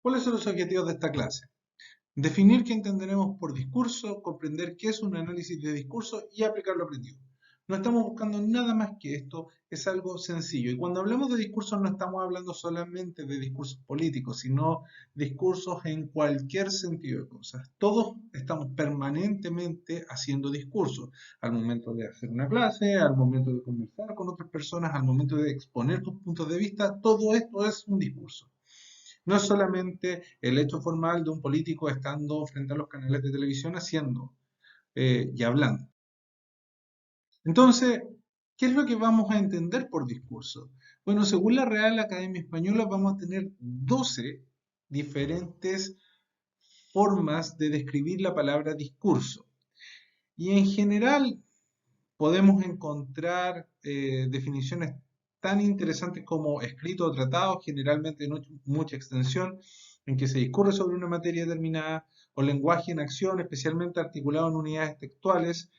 ¿Cuáles son los objetivos de esta clase? Definir qué entenderemos por discurso, comprender qué es un análisis de discurso y aplicar lo aprendido. No estamos buscando nada más que esto, es algo sencillo. Y cuando hablamos de discursos no estamos hablando solamente de discursos políticos, sino discursos en cualquier sentido de cosas. Todos estamos permanentemente haciendo discursos, al momento de hacer una clase, al momento de conversar con otras personas, al momento de exponer tus puntos de vista, todo esto es un discurso. No es solamente el hecho formal de un político estando frente a los canales de televisión haciendo y hablando. Entonces, ¿qué es lo que vamos a entender por discurso? Bueno, según la Real Academia Española vamos a tener 12 diferentes formas de describir la palabra discurso. Y en general podemos encontrar definiciones tan interesantes como escrito o tratado, generalmente de mucha extensión, en que se discurre sobre una materia determinada, o lenguaje en acción, especialmente articulado en unidades textuales,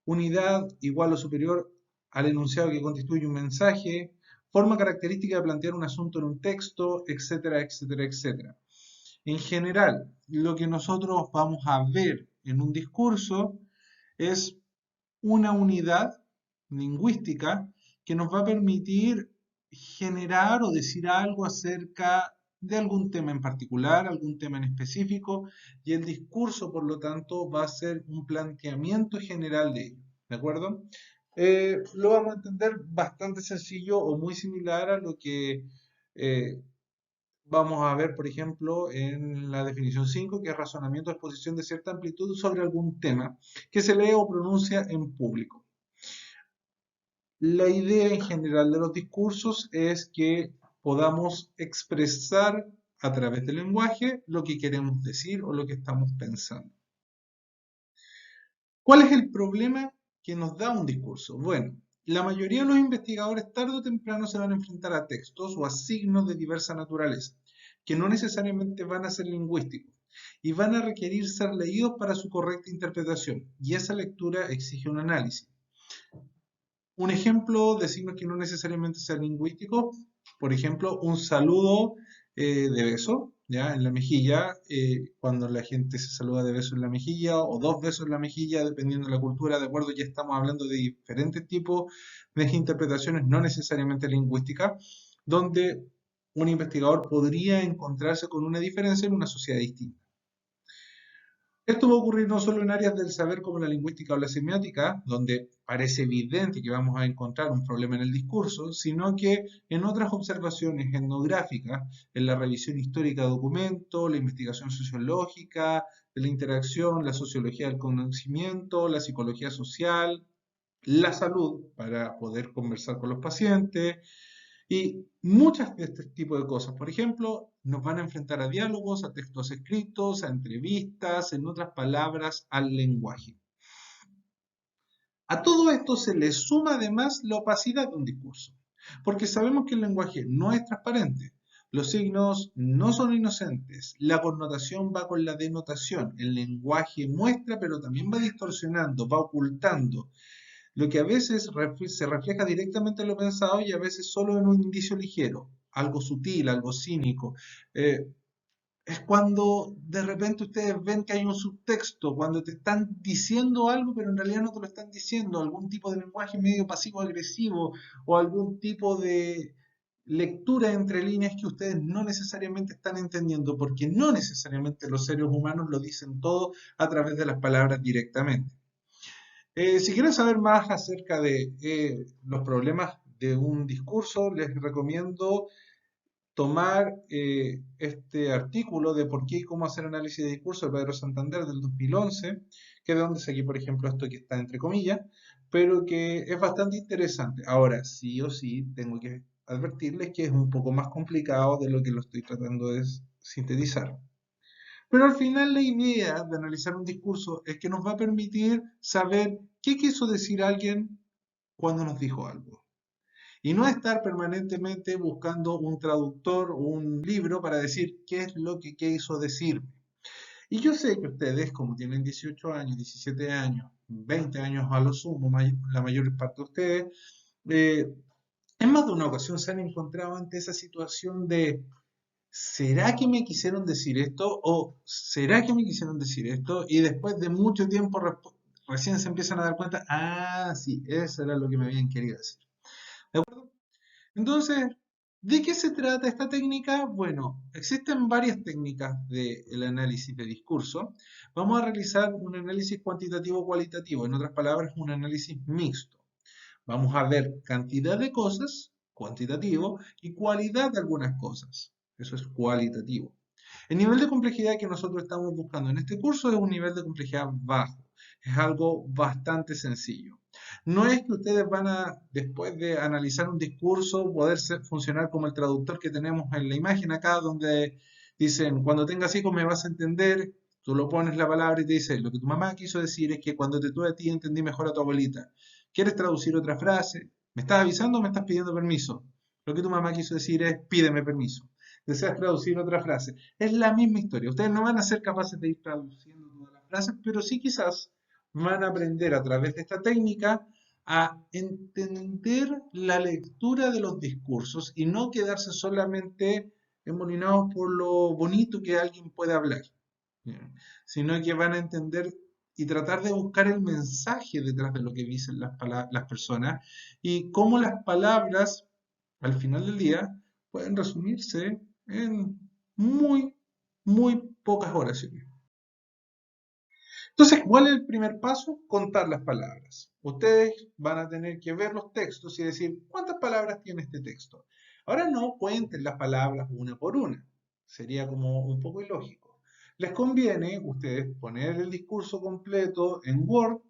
unidad igual o superior al enunciado que constituye un mensaje, forma característica de plantear un asunto en un texto, etcétera, etcétera, etcétera. En general, lo que nosotros vamos a ver en un discurso es una unidad lingüística que nos va a permitir generar o decir algo acerca de algún tema en particular, algún tema en específico, y el discurso, por lo tanto, va a ser un planteamiento general de ello. ¿De acuerdo? Lo vamos a entender bastante sencillo o muy similar a lo que eh, vamos a ver, por ejemplo, en la definición 5, que es razonamiento de exposición de cierta amplitud sobre algún tema que se lee o pronuncia en público. La idea en general de los discursos es que podamos expresar a través del lenguaje lo que queremos decir o lo que estamos pensando. ¿Cuál es el problema que nos da un discurso? Bueno, la mayoría de los investigadores tarde o temprano se van a enfrentar a textos o a signos de diversa naturaleza, que no necesariamente van a ser lingüísticos y van a requerir ser leídos para su correcta interpretación, y esa lectura exige un análisis. Un ejemplo de signos que no necesariamente sean lingüísticos, por ejemplo, un saludo de beso, ¿ya? En la mejilla, cuando la gente se saluda de beso en la mejilla o dos besos en la mejilla, dependiendo de la cultura, de acuerdo, ya estamos hablando de diferentes tipos de interpretaciones no necesariamente lingüísticas, donde un investigador podría encontrarse con una diferencia en una sociedad distinta. Esto va a ocurrir no solo en áreas del saber como la lingüística o la semiótica, donde parece evidente que vamos a encontrar un problema en el discurso, sino que en otras observaciones etnográficas, en la revisión histórica de documentos, la investigación sociológica de la interacción, la sociología del conocimiento, la psicología social, la salud para poder conversar con los pacientes, y muchas de este tipo de cosas, por ejemplo, nos van a enfrentar a diálogos, a textos escritos, a entrevistas, en otras palabras, al lenguaje. A todo esto se le suma además la opacidad de un discurso, porque sabemos que el lenguaje no es transparente, los signos no son inocentes, la connotación va con la denotación, el lenguaje muestra pero también va distorsionando, va ocultando, lo que a veces se refleja directamente en lo pensado y a veces solo en un indicio ligero, algo sutil, algo cínico. Eh, es cuando de repente ustedes ven que hay un subtexto, cuando te están diciendo algo, pero en realidad no te lo están diciendo, algún tipo de lenguaje medio pasivo-agresivo o algún tipo de lectura entre líneas que ustedes no necesariamente están entendiendo, porque no necesariamente los seres humanos lo dicen todo a través de las palabras directamente. Si quieren saber más acerca de los problemas de un discurso, les recomiendo tomar este artículo de por qué y cómo hacer análisis de discurso de Pedro Santander del 2011, que es de donde saqué, por ejemplo, esto que está entre comillas, pero que es bastante interesante. Ahora, sí o sí, tengo que advertirles que es un poco más complicado de lo que lo estoy tratando de sintetizar. Pero al final la idea de analizar un discurso es que nos va a permitir saber qué quiso decir alguien cuando nos dijo algo. Y no estar permanentemente buscando un traductor o un libro para decir qué es lo que quiso decir. Y yo sé que ustedes, como tienen 18 años, 17 años, 20 años a lo sumo, la mayor parte de ustedes, en más de una ocasión se han encontrado ante esa situación de ¿será que me quisieron decir esto? ¿O será que me quisieron decir esto? Y después de mucho tiempo recién se empiezan a dar cuenta, ah, sí, eso era lo que me habían querido decir. ¿De acuerdo? Entonces, ¿de qué se trata esta técnica? Bueno, existen varias técnicas del análisis de discurso. Vamos a realizar un análisis cuantitativo-cualitativo, en otras palabras, un análisis mixto. Vamos a ver cantidad de cosas, cuantitativo, y cualidad de algunas cosas. Eso es cualitativo. El nivel de complejidad que nosotros estamos buscando en este curso es un nivel de complejidad bajo. Es algo bastante sencillo. No es que ustedes van a, después de analizar un discurso, poder funcionar como el traductor que tenemos en la imagen acá, donde dicen, cuando tengas hijos me vas a entender, tú lo pones la palabra y te dice, lo que tu mamá quiso decir es que cuando te tuve a ti entendí mejor a tu abuelita. ¿Quieres traducir otra frase? ¿Me estás avisando o me estás pidiendo permiso? Lo que tu mamá quiso decir es, pídeme permiso. ¿Deseas traducir otra frase? Es la misma historia. Ustedes no van a ser capaces de ir traduciendo todas las frases, pero sí quizás van a aprender a través de esta técnica a entender la lectura de los discursos y no quedarse solamente emolinados por lo bonito que alguien puede hablar, ¿ya? Sino que van a entender y tratar de buscar el mensaje detrás de lo que dicen las personas y cómo las palabras, al final del día, pueden resumirse en muy, muy pocas oraciones. Entonces, ¿cuál es el primer paso? Contar las palabras. Ustedes van a tener que ver los textos y decir, ¿cuántas palabras tiene este texto? Ahora no cuenten las palabras una por una. Sería como un poco ilógico. Les conviene ustedes poner el discurso completo en Word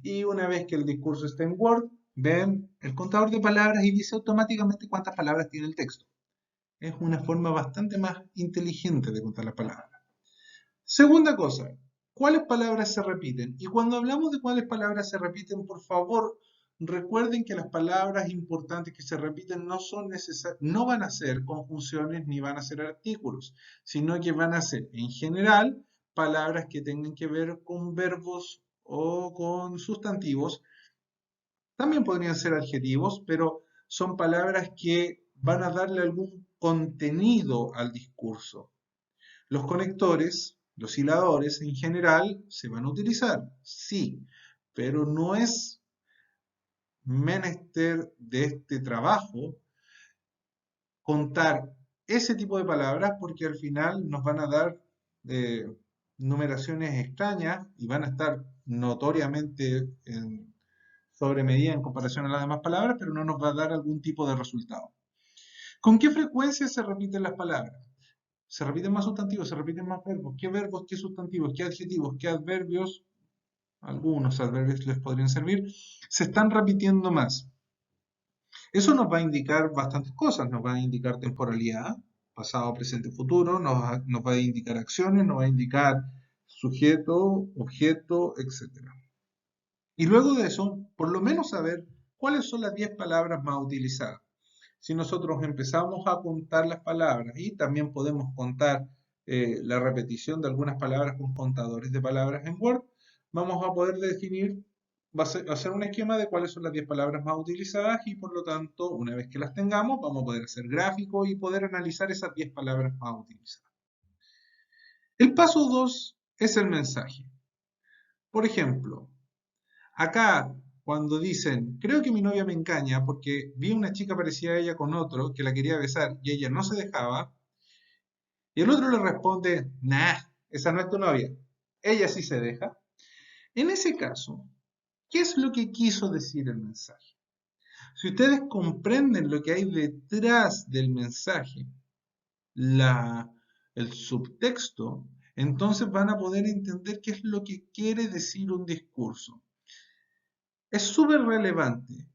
y una vez que el discurso está en Word, ven el contador de palabras y dice automáticamente cuántas palabras tiene el texto. Es una forma bastante más inteligente de contar las palabras. Segunda cosa, ¿cuáles palabras se repiten? Y cuando hablamos de cuáles palabras se repiten, por favor, recuerden que las palabras importantes que se repiten no van a ser conjunciones ni van a ser artículos, sino que van a ser, en general, palabras que tengan que ver con verbos o con sustantivos. También podrían ser adjetivos, pero son palabras que van a darle algún contenido al discurso. Los conectores, los hiladores en general, se van a utilizar, sí, pero no es menester de este trabajo contar ese tipo de palabras porque al final nos van a dar eh, numeraciones extrañas y van a estar notoriamente sobre medida en comparación a las demás palabras, pero no nos va a dar algún tipo de resultado. ¿Con qué frecuencia se repiten las palabras? Se repiten más sustantivos, se repiten más verbos, qué sustantivos, qué adjetivos, qué adverbios, algunos adverbios les podrían servir, se están repitiendo más. Eso nos va a indicar bastantes cosas, nos va a indicar temporalidad, pasado, presente, futuro, nos va a indicar acciones, nos va a indicar sujeto, objeto, etc. Y luego de eso, por lo menos saber cuáles son las 10 palabras más utilizadas. Si nosotros empezamos a contar las palabras y también podemos contar la repetición de algunas palabras con contadores de palabras en Word, vamos a poder definir, hacer un esquema de cuáles son las 10 palabras más utilizadas y por lo tanto, una vez que las tengamos, vamos a poder hacer gráficos y poder analizar esas 10 palabras más utilizadas. El paso 2 es el mensaje. Por ejemplo, acá, cuando dicen, creo que mi novia me engaña porque vi una chica parecida a ella con otro que la quería besar y ella no se dejaba, y el otro le responde, nah, esa no es tu novia, ella sí se deja. En ese caso, ¿qué es lo que quiso decir el mensaje? Si ustedes comprenden lo que hay detrás del mensaje, la, el subtexto, entonces van a poder entender qué es lo que quiere decir un discurso. Es súper relevante,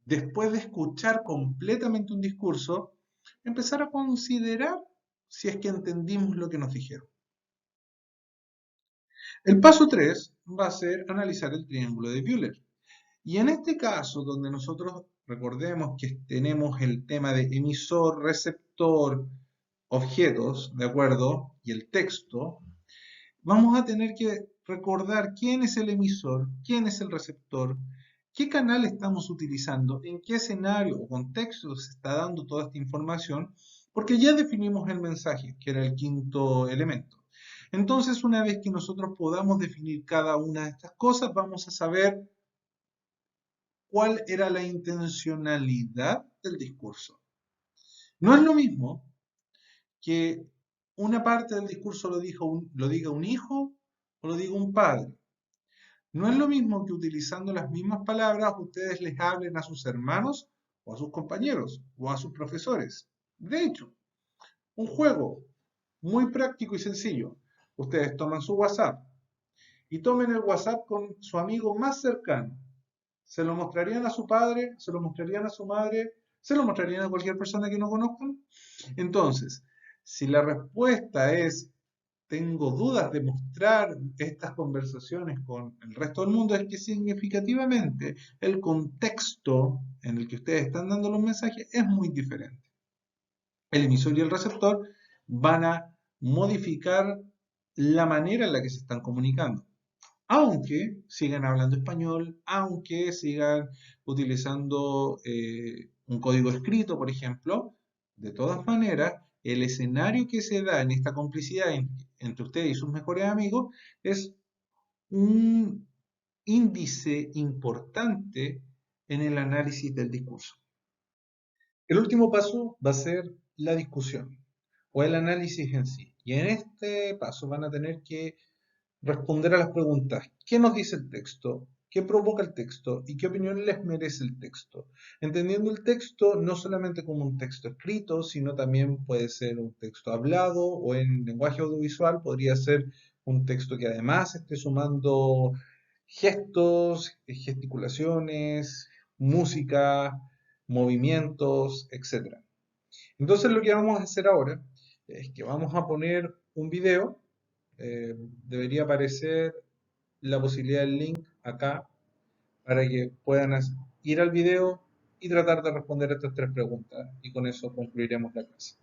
después de escuchar completamente un discurso, empezar a considerar si es que entendimos lo que nos dijeron. El paso 3 va a ser analizar el triángulo de Bühler. Y en este caso, donde nosotros recordemos que tenemos el tema de emisor, receptor, objetos, ¿de acuerdo? Y el texto, vamos a tener que recordar quién es el emisor, quién es el receptor, qué canal estamos utilizando, en qué escenario o contexto se está dando toda esta información, porque ya definimos el mensaje, que era el quinto elemento. Entonces, una vez que nosotros podamos definir cada una de estas cosas, vamos a saber cuál era la intencionalidad del discurso. No es lo mismo que una parte del discurso lo diga un hijo o lo diga un padre. No es lo mismo que utilizando las mismas palabras ustedes les hablen a sus hermanos o a sus compañeros o a sus profesores. De hecho, un juego muy práctico y sencillo. Ustedes toman su WhatsApp y tomen el WhatsApp con su amigo más cercano. ¿Se lo mostrarían a su padre? ¿Se lo mostrarían a su madre? ¿Se lo mostrarían a cualquier persona que no conozcan? Entonces, si la respuesta es tengo dudas de mostrar estas conversaciones con el resto del mundo, es que significativamente el contexto en el que ustedes están dando los mensajes es muy diferente. El emisor y el receptor van a modificar la manera en la que se están comunicando. Aunque sigan hablando español, aunque sigan utilizando un código escrito, por ejemplo, de todas maneras, el escenario que se da en esta complicidad entre ustedes y sus mejores amigos es un índice importante en el análisis del discurso. El último paso va a ser la discusión o el análisis en sí. Y en este paso van a tener que responder a las preguntas: ¿qué nos dice el texto? ¿Qué provoca el texto? ¿Y qué opinión les merece el texto? Entendiendo el texto no solamente como un texto escrito, sino también puede ser un texto hablado o en lenguaje audiovisual podría ser un texto que además esté sumando gestos, gesticulaciones, música, movimientos, etc. Entonces lo que vamos a hacer ahora es que vamos a poner un video. Debería aparecer la posibilidad del link acá para que puedan ir al video y tratar de responder estas tres preguntas y con eso concluiremos la clase.